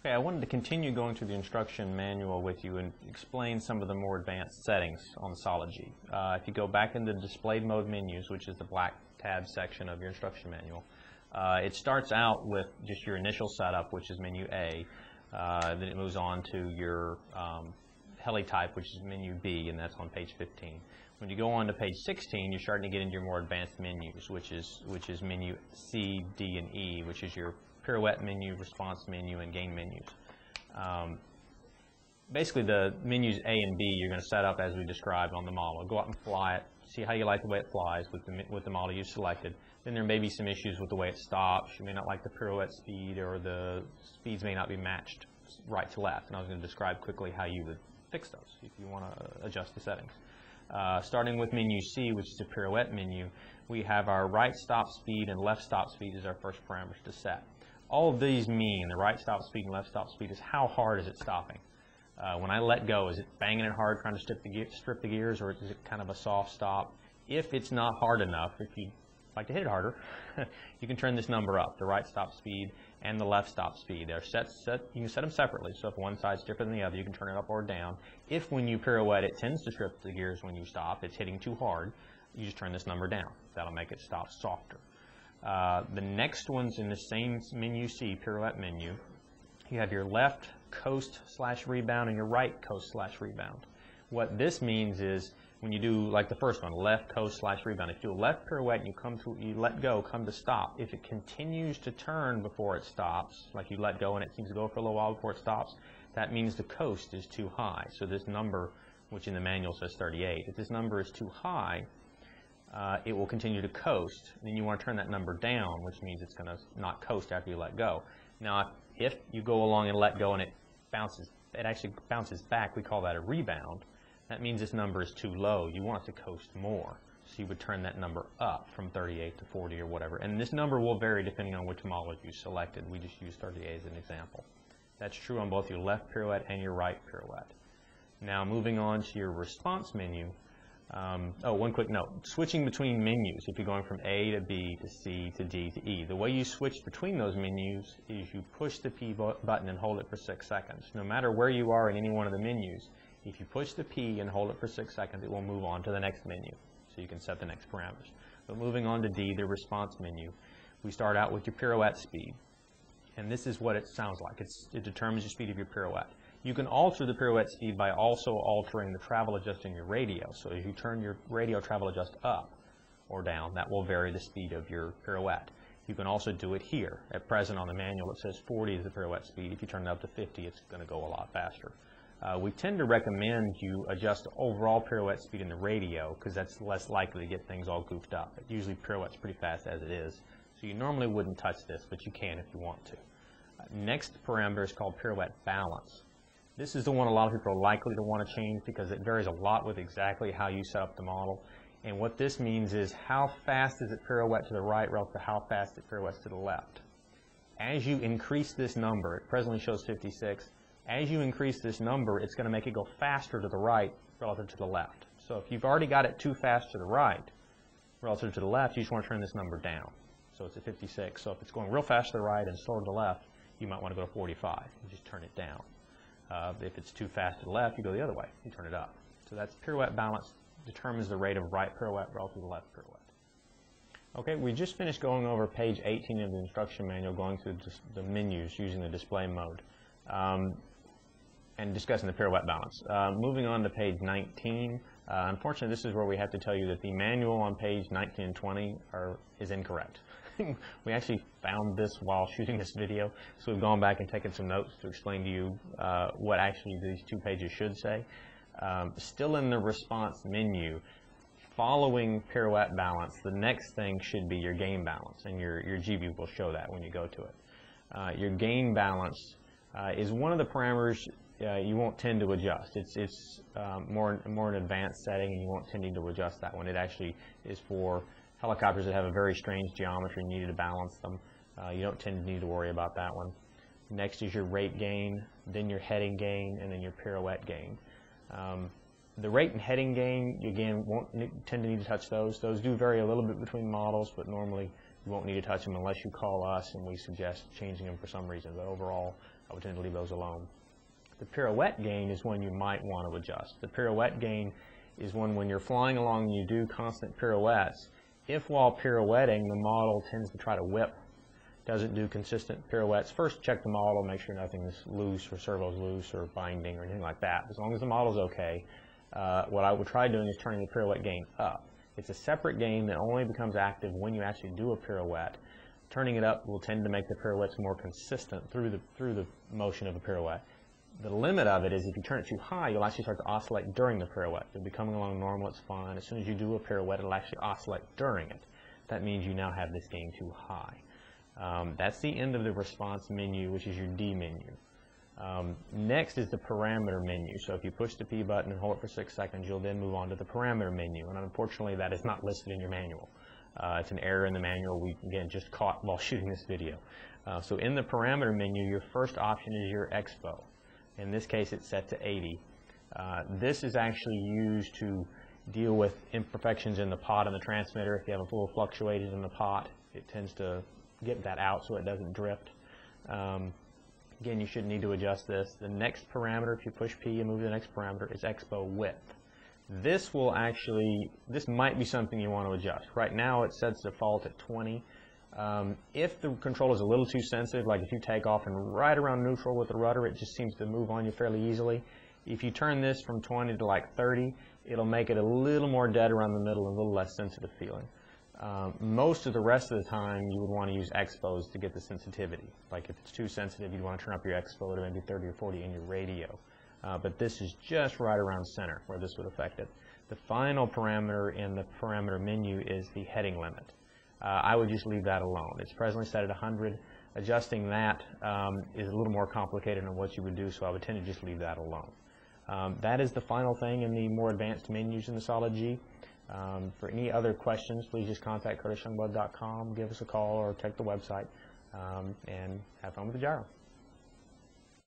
Okay, I wanted to continue going through the instruction manual with you and explain some of the more advanced settings on Solid G. If you go back into the displayed mode menus, which is the black tab section of your instruction manual, it starts out with just your initial setup, which is menu A. Then it moves on to your heli type, which is menu B, and that's on page 15. When you go on to page 16, you're starting to get into your more advanced menus, which is menu C, D, and E, which is your pirouette menu, response menu, and gain menus. Basically, the menus A and B you're going to set up as we described on the model. Go out and fly it, see how you like the way it flies with the model you selected. Then there may be some issues with the way it stops. You may not like the pirouette speed, or the speeds may not be matched right to left. And I was going to describe quickly how you would fix those if you want to adjust the settings. Starting with menu C, which is the pirouette menu, we have our right stop speed and left stop speed as our first parameters to set. All of these mean, the right stop speed and left stop speed, is how hard is it stopping. When I let go, is it banging it hard trying to strip the gears, or is it kind of a soft stop? If it's not hard enough, if you'd like to hit it harder, you can turn this number up, the right stop speed and the left stop speed. They're you can set them separately, so if one side's different than the other, you can turn it up or down. If when you pirouette it tends to strip the gears when you stop, it's hitting too hard, you just turn this number down. That'll make it stop softer. The next one's in the same menu C, pirouette menu. You have your left coast/rebound and your right coast/rebound. What this means is when you do, like the first one, left coast/rebound, if you do a left pirouette and you let go, come to stop, if it continues to turn before it stops, like you let go and it seems to go for a little while before it stops, that means the coast is too high. So this number, which in the manual says 38, if this number is too high, it will continue to coast. Then you want to turn that number down, which means it's going to not coast after you let go. Now, if you go along and let go and it actually bounces back, we call that a rebound. That means this number is too low. You want it to coast more. So you would turn that number up from 38 to 40 or whatever. And this number will vary depending on which model you selected. We just use 38 as an example. That's true on both your left pirouette and your right pirouette. Now, moving on to your response menu. One quick note. Switching between menus, if you're going from A to B to C to D to E, the way you switch between those menus is you push the P button and hold it for 6 seconds. No matter where you are in any one of the menus, if you push the P and hold it for 6 seconds, it will move on to the next menu. So you can set the next parameters. But moving on to D, the response menu, we start out with your pirouette speed. And this is what it sounds like. It determines the speed of your pirouette. You can alter the pirouette speed by also altering the travel adjust in your radio. So if you turn your radio travel adjust up or down, that will vary the speed of your pirouette. You can also do it here. At present on the manual it says 40 is the pirouette speed. If you turn it up to 50, it's going to go a lot faster. We tend to recommend you adjust the overall pirouette speed in the radio because that's less likely to get things all goofed up. It usually pirouettes pretty fast as it is. So you normally wouldn't touch this, but you can if you want to. Next parameter is called pirouette balance. This is the one a lot of people are likely to want to change because it varies a lot with exactly how you set up the model. And what this means is how fast is it pirouette to the right relative to how fast it pirouettes to the left. As you increase this number, it presently shows 56, as you increase this number, it's going to make it go faster to the right relative to the left. So if you've already got it too fast to the right relative to the left, you just want to turn this number down. So it's at 56. So if it's going real fast to the right and slow to the left, you might want to go to 45. You just turn it down. If it's too fast to the left, you go the other way. You turn it up. So that's pirouette balance, determines the rate of right pirouette relative to left pirouette. Okay, we just finished going over page 18 of the instruction manual, going through the menus using the display mode and discussing the pirouette balance. Moving on to page 19, unfortunately this is where we have to tell you that the manual on page 19 and 20 is incorrect. We actually found this while shooting this video, so we've gone back and taken some notes to explain to you what actually these 2 pages should say. Still in the response menu, following pirouette balance, the next thing should be your gain balance, and your G-View will show that when you go to it. Your gain balance is one of the parameters you won't tend to adjust. It's more an advanced setting, and you won't tend to adjust that one. It actually is for helicopters that have a very strange geometry and need to balance them. You don't tend to need to worry about that one. Next is your rate gain, then your heading gain, and then your pirouette gain. The rate and heading gain, again, won't tend to need to touch those. Those do vary a little bit between models, but normally You won't need to touch them unless you call us and we suggest changing them for some reason, but overall I would tend to leave those alone. The pirouette gain is one you might want to adjust. The pirouette gain is one when you're flying along and you do constant pirouettes. If while pirouetting the model tends to try to whip, doesn't do consistent pirouettes, first check the model, make sure nothing's loose or servo's loose or binding or anything like that. As long as the model's okay, what I would try doing is turning the pirouette gain up. It's a separate gain that only becomes active when you actually do a pirouette. Turning it up will tend to make the pirouettes more consistent through the motion of a pirouette. The limit of it is if you turn it too high, you'll actually start to oscillate during the pirouette. You'll be coming along normal, it's fine. As soon as you do a pirouette, it'll actually oscillate during it. That means you now have this gain too high. That's the end of the response menu, which is your D menu. Next is the parameter menu. So if you push the P button and hold it for 6 seconds, you'll then move on to the parameter menu. And unfortunately, that is not listed in your manual. It's an error in the manual we, again, just caught while shooting this video. So in the parameter menu, your first option is your expo. In this case, it's set to 80. This is actually used to deal with imperfections in the pot and the transmitter. If you have a little fluctuated in the pot, it tends to get that out so it doesn't drift. Again, you shouldn't need to adjust this. The next parameter, if you push P and move to the next parameter, is expo width. This might be something you want to adjust. Right now it sets default at 20. If the control is a little too sensitive, like if you take off and right around neutral with the rudder, it just seems to move on you fairly easily. If you turn this from 20 to like 30, it'll make it a little more dead around the middle and a little less sensitive feeling. Most of the rest of the time you would want to use expos to get the sensitivity. Like if it's too sensitive, you'd want to turn up your expo to maybe 30 or 40 in your radio. But this is just right around center where this would affect it. The final parameter in the parameter menu is the heading limit. I would just leave that alone. It's presently set at 100. Adjusting that is a little more complicated than what you would do, so I would tend to just leave that alone. That is the final thing in the more advanced menus in the Solid G. For any other questions, please just contact CurtisYoungblood.com, give us a call, or check the website, and have fun with the gyro.